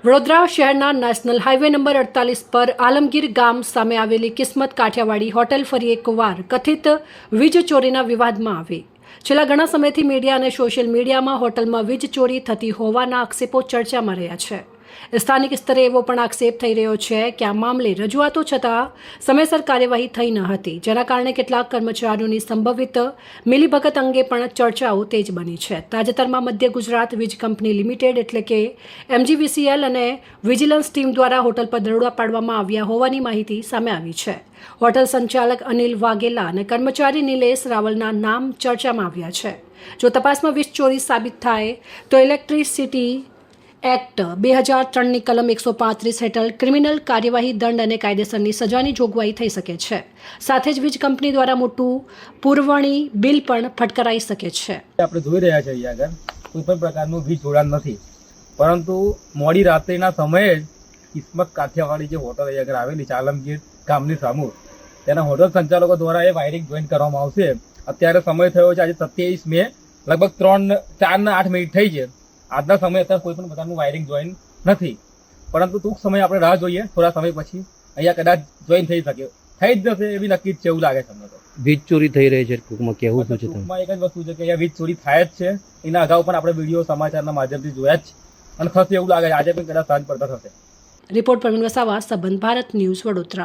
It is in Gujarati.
વડોદરા શહેરના નેશનલ હાઈવે નંબર 48 પર આલમગીર ગામ સામે આવેલી કિસ્મત કાઠિયાવાડી હોટેલ ફરી એકવાર કથિત વીજ ચોરીના વિવાદમાં આવી। છેલ્લા ઘણા સમયથી મીડિયા અને સોશિયલ મીડિયામાં હોટલમાં વીજ ચોરી થતી હોવાના આક્ષેપો ચર્ચામાં રહ્યા છે। સ્થાનિક સ્તરે એવો પણ આક્ષેપ થઈ રહ્યો છે કે આ મામલે રજૂઆતો છતાં સમયસર કાર્યવાહી થઈ ન હતી, જેના કારણે કેટલાક કર્મચારીઓની સંભવિત મિલીભગત અંગે પણ ચર્ચાઓ તેજ બની છે। તાજેતરમાં મધ્ય ગુજરાત વીજ કંપની લિમિટેડ એટલે કે MGVCL અને વિજિલન્સ ટીમ દ્વારા હોટલ પર દરોડા પાડવામાં આવ્યા હોવાની માહિતી સામે આવી છે। હોટલ સંચાલક અનિલ વાઘેલા અને કર્મચારી નિલેશ રાવલના નામ ચર્ચામાં આવ્યા છે। જો તપાસમાં વીજ ચોરી સાબિત થાય તો ઇલેક્ટ્રિસિટી એક્ટ 2003ની કલમ 135 હેઠળ ક્રિમિનલ કાર્યવાહી, દંડ અને કાયદેસરની સજાની જોગવાઈ થઈ શકે છે। સાથે જ વીજ કંપની દ્વારા મોટું પુરવણી બિલ પણ ફટકારાઈ શકે છે। આપણે જોઈ રહ્યા છીએ અહીંયા આગળ કોઈ પણ પ્રકારનું વીજ જોડાણ નથી, પરંતુ મોડી રાત્રિના સમયે કિસ્મત કાઠિયાવાડી જે હોટલ અહીંયા આગળ આવેલી છે આલમગીર ગામની સામે, તેના હોટલ સંચાલકો દ્વારા એ વાયરિંગ જોઈન કરવામાં આવશે। અત્યારે સમય થયો છે આજે 27 મે, લગભગ 4:08 થઈ છે। આજના સમયે અત્યારે કોઈ પણ પ્રકારનું વાયરિંગ જોઈન નથી, પરંતુ ટૂંક સમય આપણે રાહ જોઈએ, થોડા સમય પછી અહીંયા કદાચ જોઈન થઈ શકે, થઈ જ જશે એવી નક્કી છે એવું લાગે છે અમને। તો વીજ ચોરી થઈ રહી છે, ટૂંકમાં કહેવું શું છે? ટૂંકમાં એક જ વસ્તુ છે કે અહીંયા વીજ ચોરી થાય જ છે। એના અગાઉ પણ આપણે વિડીયો સમાચારના માધ્યમથી જોયા જ છે અને થશે એવું લાગે છે આજે પણ કદાચ સાંજ પડતા થશે। રિપોર્ટ પરવીન વસાવા, સંબંધ ભારત ન્યૂઝ, વડોદરા।